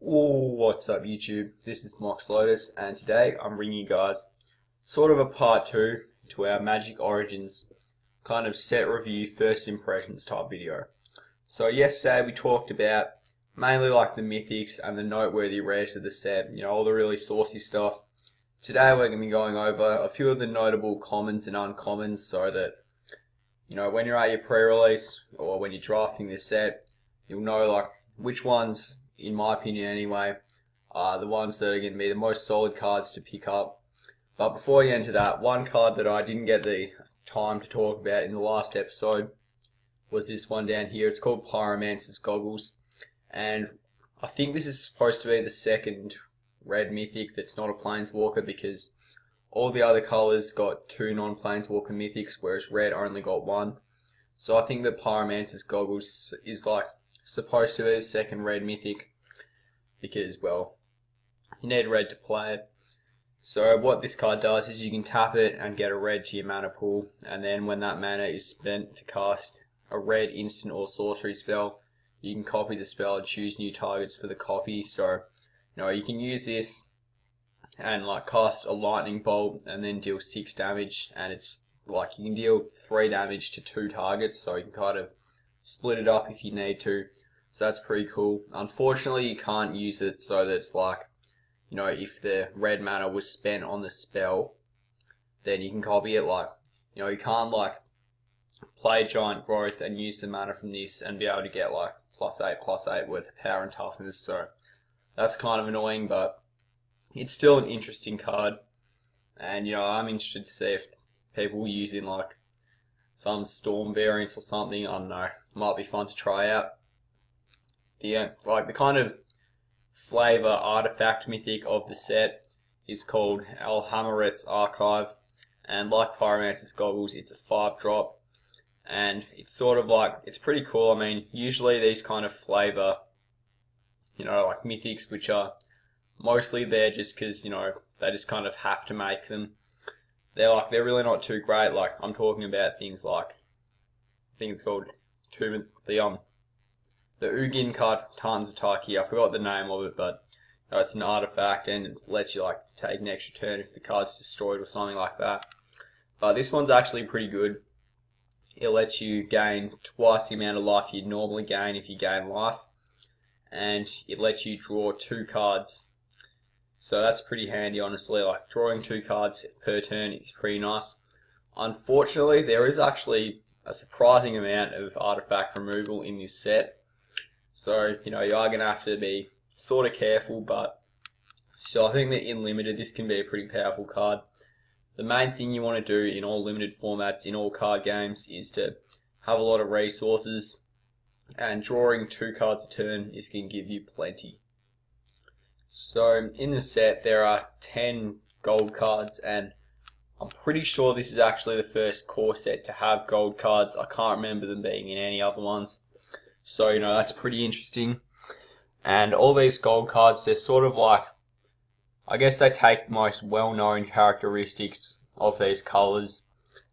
What's up YouTube? This is Mellitus and today I'm bringing you guys sort of a part 2 to our Magic Origins kind of set review first impressions type video. So yesterday we talked about mainly like the mythics and the noteworthy rares of the set, all the really saucy stuff. Today we're going to be going over a few of the notable commons and uncommons so that when you're at your pre-release or when you're drafting this set, you'll know like which ones, in my opinion anyway, are the ones that are going to be the most solid cards to pick up. But before you get into that, one card that I didn't get the time to talk about in the last episode was this one down here. It's called Pyromancer's Goggles, and I think this is supposed to be the second red mythic that's not a Planeswalker, because all the other colours got 2 non-Planeswalker mythics, whereas red only got 1. So I think that Pyromancer's Goggles is like supposed to be the second red mythic, because, well, you need red to play it. So what this card does is you can tap it and get a red to your mana pool, and then when that mana is spent to cast a red instant or sorcery spell, you can copy the spell and choose new targets for the copy. So you can use this and like cast a lightning bolt and then deal 6 damage, and it's like you can deal 3 damage to 2 targets, so you can kind of split it up if you need to. So that's pretty cool. Unfortunately, you can't use it so that it's like, if the red mana was spent on the spell, then you can copy it. Like, you can't like play Giant Growth and use the mana from this and be able to get like +8/+8 worth of power and toughness. So that's kind of annoying, but it's still an interesting card. And I'm interested to see if people using like some Storm variants or something, I don't know, might be fun to try out. The kind of flavor artifact mythic of the set is called Alhammaret's Archive, and like Pyromancer's Goggles, it's a 5-drop, and it's sort of like, it's pretty cool. I mean, usually these kind of flavor, like mythics, which are mostly there just because, they just kind of have to make them. They're really not too great. Like, I'm talking about things like, I think it's called the Ugin card from Titans of Tyche. I forgot the name of it, but it's an artifact and it lets you like take an extra turn if the card's destroyed or something like that. But this one's actually pretty good. It lets you gain twice the amount of life you'd normally gain if you gain life, and it lets you draw 2 cards. So that's pretty handy, honestly. Like, drawing 2 cards per turn is pretty nice. Unfortunately, there is actually a surprising amount of artifact removal in this set. So, you are going to have to be sort of careful, but still, I think that in Limited, this can be a pretty powerful card. The main thing you want to do in all Limited formats, in all card games, is to have a lot of resources, and drawing 2 cards a turn is going to give you plenty. So, in the set, there are 10 gold cards, and I'm pretty sure this is actually the first core set to have gold cards. I can't remember them being in any other ones. So, that's pretty interesting. And all these gold cards, they're sort of like, I guess they take the most well-known characteristics of these colours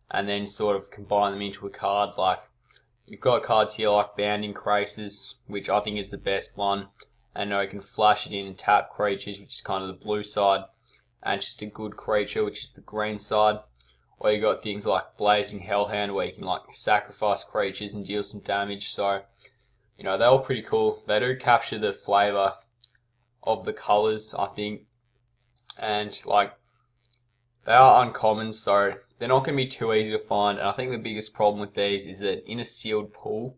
and then sort of combine them into a card. Like, you've got cards here like Bounding Crisis, which I think is the best one. And you can flash it in and tap creatures, which is kind of the blue side. And just a good creature, which is the green side. Or you got things like Blazing Hellhound, where you can like sacrifice creatures and deal some damage. So, they're all pretty cool. They do capture the flavour of the colours, I think. And like, they are uncommon, so they're not going to be too easy to find. And I think the biggest problem with these is that in a sealed pool,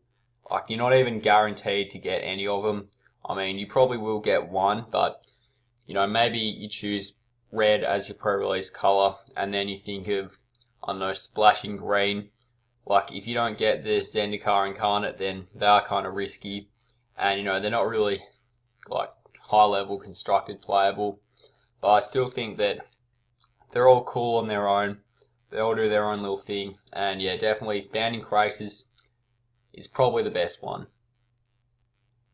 like, you're not even guaranteed to get any of them. I mean, you probably will get one, but maybe you choose red as your pre-release colour, and then you think of, I don't know, splashing green. Like, if you don't get the Zendikar Incarnate, then they are kind of risky, and they're not really like high level constructed playable. But I still think that they're all cool on their own. They all do their own little thing, and yeah, definitely Bounding Crisis is probably the best one.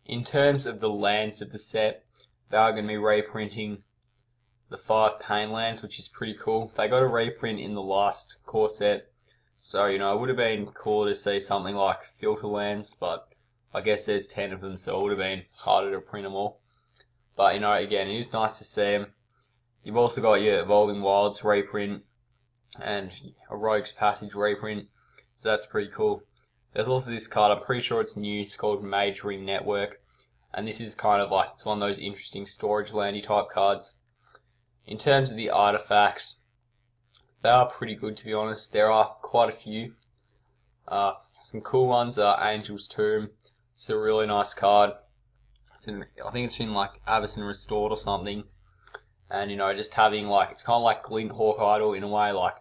In terms of the lands of the set, they are going to be reprinting the 5 Pain lands, which is pretty cool. They got a reprint in the last core set, so it would have been cool to see something like Filter lands, but I guess there's 10 of them, so it would have been harder to print them all. But, you know, again, it is nice to see them. You've also got your Evolving Wilds reprint and a Rogue's Passage reprint, so that's pretty cool. There's also this card, I'm pretty sure it's new, it's called Majoring Network, and this is kind of like, it's one of those interesting storage landy type cards. In terms of the artifacts, they are pretty good, to be honest. There are quite a few. Some cool ones are Angel's Tomb. It's a really nice card. I think it's in like Avacyn Restored or something. And, you know, just having like, it's kind of like Glint Hawk Idol in a way, like,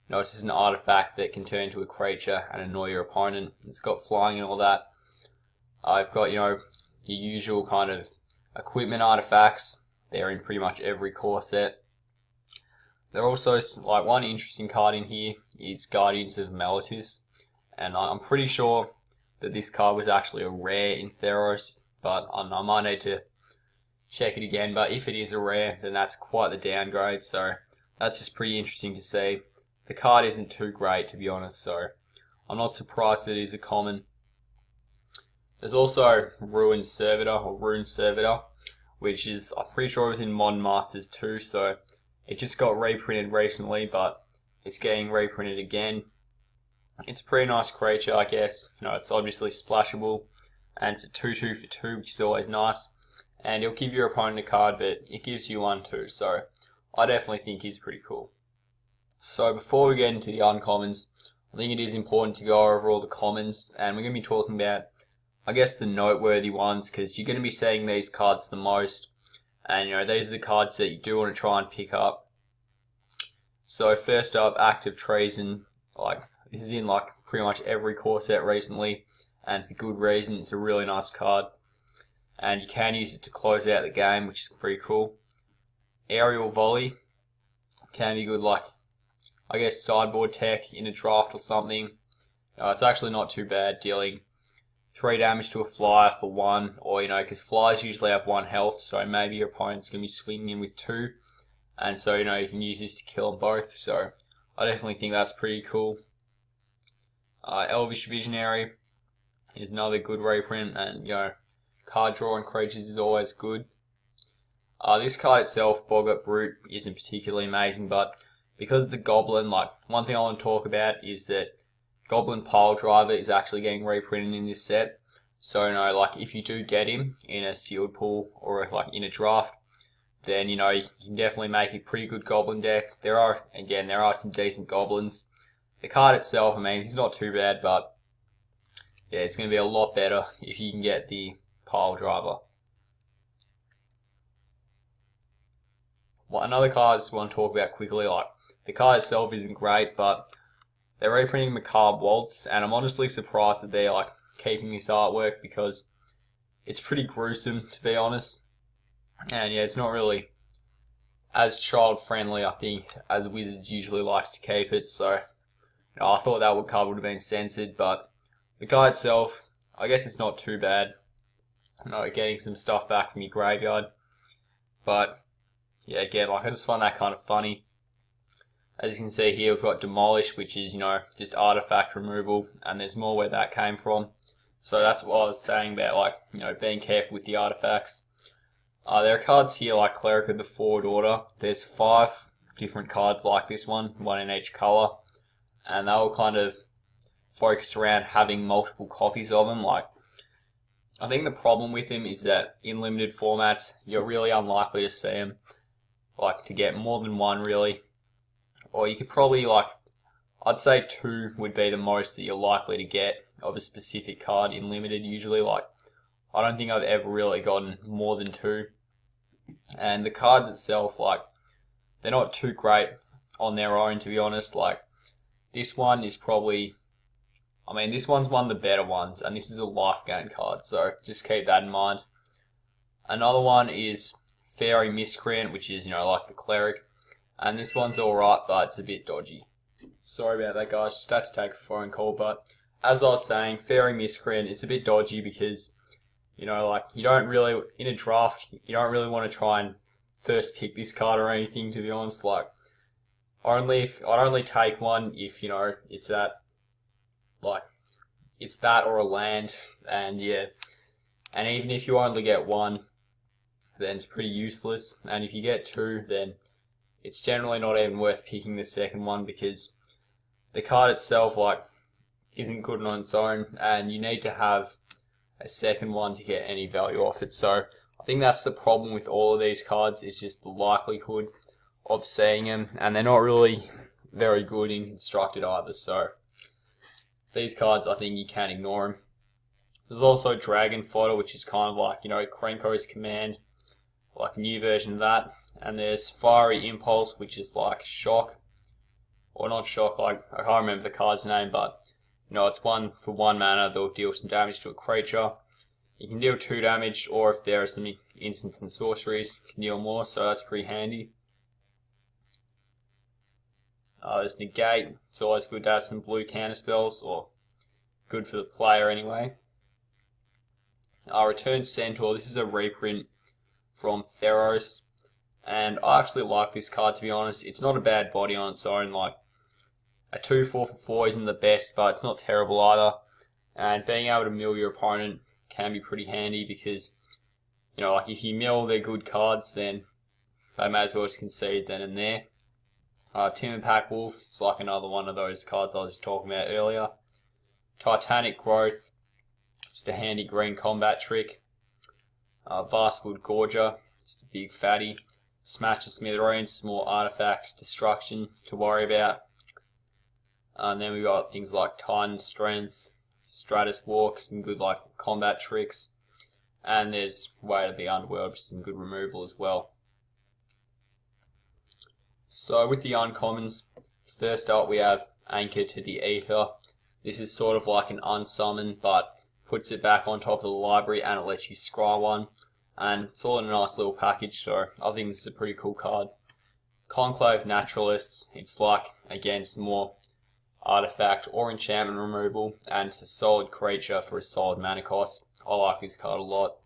you know, it's just an artifact that can turn into a creature and annoy your opponent. It's got flying and all that. I've got, you know, your usual kind of equipment artifacts. They're in pretty much every core set. There are also, like, one interesting card in here is Guardians of Mellitus. And I'm pretty sure that this card was actually a rare in Theros, but I might need to check it again. But if it is a rare, then that's quite the downgrade, so that's just pretty interesting to see. The card isn't too great, to be honest, so I'm not surprised that it is a common. There's also Ruined Servitor, or Rune Servitor, which is, I'm pretty sure it was in Modern Masters too, so it just got reprinted recently, but it's getting reprinted again. It's a pretty nice creature, I guess. You know, it's obviously splashable, and it's a 2/2 for 2, which is always nice. And it'll give your opponent a card, but it gives you one too, so I definitely think he's pretty cool. So before we get into the uncommons, I think it is important to go over all the commons, and we're going to be talking about, I guess, the noteworthy ones, because you're going to be seeing these cards the most, and, you know, these are the cards that you do want to try and pick up. So first up, Active Treason. Like, this is in like pretty much every core set recently, and for good reason. It's a really nice card, and you can use it to close out the game, which is pretty cool. Aerial Volley can be good, like, I guess, sideboard tech in a draft or something. It's actually not too bad, dealing 3 damage to a flyer for 1, or, you know, because flyers usually have 1 health, so maybe your opponent's going to be swinging in with 2, and so, you know, you can use this to kill them both, so I definitely think that's pretty cool. Elvish Visionary is another good reprint, and, you know, card drawing creatures is always good. This card itself, Boggart Brute, isn't particularly amazing, but because it's a goblin, like, one thing I want to talk about is that Goblin Pile Driver is actually getting reprinted in this set. So, you know, like, if you do get him in a sealed pool or like in a draft, then, you know, you can definitely make a pretty good goblin deck. There are some decent goblins. The card itself, I mean, it's not too bad, but yeah, it's going to be a lot better if you can get the Pile Driver. Well, another card I just want to talk about quickly, like, the card itself isn't great, but they're reprinting Macabre Waltz, and I'm honestly surprised that they're, like, keeping this artwork, because it's pretty gruesome, to be honest. And yeah, it's not really as child friendly, I think, as Wizards usually likes to keep it, so, you know, I thought that card would have been censored, but the card itself, I guess it's not too bad. You know, getting some stuff back from your graveyard. But yeah, again, like, I just find that kind of funny. As you can see here, we've got Demolish, which is, you know, just artifact removal, and there's more where that came from. So that's what I was saying about, like, you know, being careful with the artifacts. There are cards here like Cleric of the Forward Order. There's 5 different cards like this one in each colour, and they'll kind of focus around having multiple copies of them. Like, I think the problem with them is that in limited formats, you're really unlikely to see them, like, to get more than 1 really. Or you could probably, like, I'd say 2 would be the most that you're likely to get of a specific card in limited usually. Like, I don't think I've ever really gotten more than 2. And the cards itself, like, they're not too great on their own, to be honest. Like, this one is probably, I mean, this one's one of the better ones, and this is a life gain card, so just keep that in mind. Another one is Fairy Miscreant, which is, you know, like the Cleric. And this one's alright, but it's a bit dodgy. Sorry about that, guys. Just had to take a phone call, but as I was saying, Fairy Miscreant, it's a bit dodgy because, you know, like, you don't really, in a draft, you don't really want to try and first pick this card or anything, to be honest. Like, I'd only take one if, you know, it's that, like, it's that or a land, and yeah. And even if you only get one, then it's pretty useless. And if you get 2, then it's generally not even worth picking the second one, because the card itself isn't good on its own, and you need to have a second one to get any value off it. So I think that's the problem with all of these cards, is just the likelihood of seeing them, and they're not really very good in constructed either. So these cards, I think you can ignore them. There's also Dragon Fodder, which is kind of like, Krenko's command, like a new version of that. And there's Fiery Impulse, which is like Shock, or not Shock, I can't remember the card's name, but it's 1 for 1 mana that will deal some damage to a creature. You can deal 2 damage, or if there are some instants and sorceries, you can deal more, so that's pretty handy. There's Negate. It's always good to have some blue counter spells, or good for the player anyway. Return Centaur. This is a reprint from Theros, and I actually like this card, to be honest. It's not a bad body on its own. Like, a 2/4 for 4 isn't the best, but it's not terrible either. And being able to mill your opponent can be pretty handy, because if you mill their good cards, then they may as well just concede then and there. Timberpack Wolf, it's like another one of those cards I was just talking about earlier. Titanic Growth, just a handy green combat trick. Vastwood Gorger, just a big fatty. Smash to Smithereens, more artifact destruction to worry about. And then we got things like Titan Strength, Stratus Walk, some good combat tricks. And there's Weight of the Underworld, which is some good removal as well. So with the uncommons, first up we have Anchor to the Ether. This is sort of like an unsummon, but puts it back on top of the library, and it lets you scry one. And it's all in a nice little package, so I think this is a pretty cool card. Conclave Naturalists, it's again, some more artifact or enchantment removal, and it's a solid creature for a solid mana cost. I like this card a lot.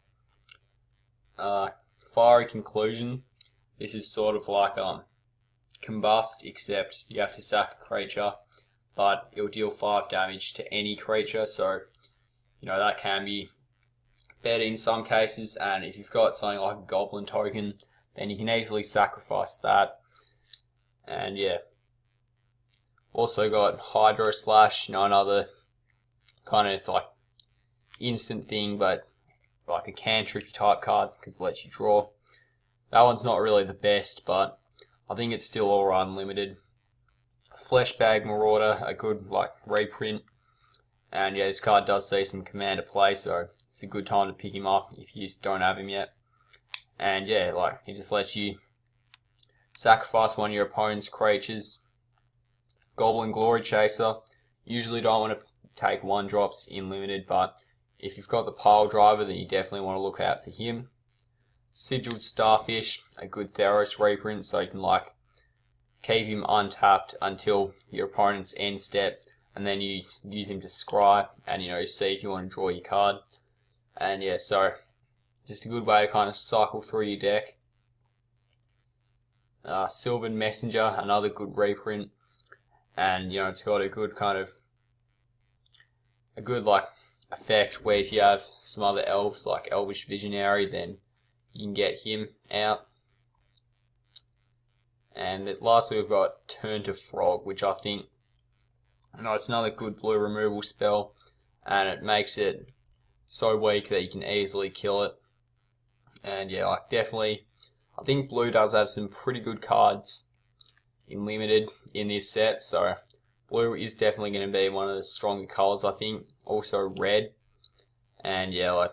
Fiery Conclusion, this is sort of like Combust, except you have to sack a creature, but it'll deal 5 damage to any creature, so that can be better in some cases. And if you've got something like a Goblin token, then you can easily sacrifice that. And yeah, also got Hydro Slash, another kind of instant thing, but like a cantrip type card, because it lets you draw. That one's not really the best, but I think it's still alright unlimited. Fleshbag Marauder, a good reprint. And yeah, this card does see some commander play, so it's a good time to pick him up if you just don't have him yet. And yeah, he just lets you sacrifice one of your opponent's creatures. Goblin Glory Chaser, usually don't want to take 1-drops in limited, but if you've got the pile driver, then you definitely want to look out for him. Sigiled Starfish, a good Theros reprint, so you can keep him untapped until your opponent's end step, and then you use him to scry, and you see if you want to draw your card. And yeah, so just a good way to kind of cycle through your deck. Sylvan Messenger, another good reprint, and it's got a good effect where if you have some other elves like Elvish Visionary, then you can get him out. And lastly we've got Turn to Frog, which I think it's another good blue removal spell, and it makes it so weak that you can easily kill it. And yeah, definitely, I think blue does have some pretty good cards in limited in this set, so blue is definitely going to be one of the stronger colours, I think. Also red, and yeah,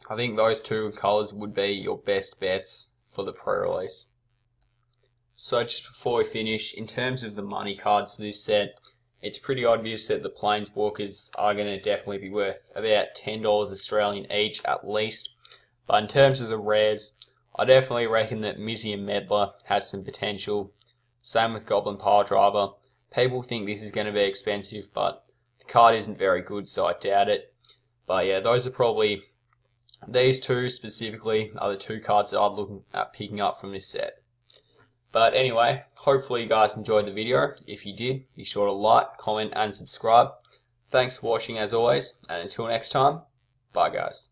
I think those 2 colours would be your best bets for the pre-release. So just before we finish, in terms of the money cards for this set, it's pretty obvious that the Planeswalkers are going to definitely be worth about $10 Australian each at least. But in terms of the rares, I definitely reckon that Mizzy and Meddler has some potential. Same with Goblin Pile Driver. People think this is going to be expensive, but the card isn't very good, so I doubt it. But yeah, those are probably, these 2 specifically are the 2 cards that I'm looking at picking up from this set. But anyway, hopefully you guys enjoyed the video. If you did, be sure to like, comment and subscribe. Thanks for watching as always, and until next time, bye guys.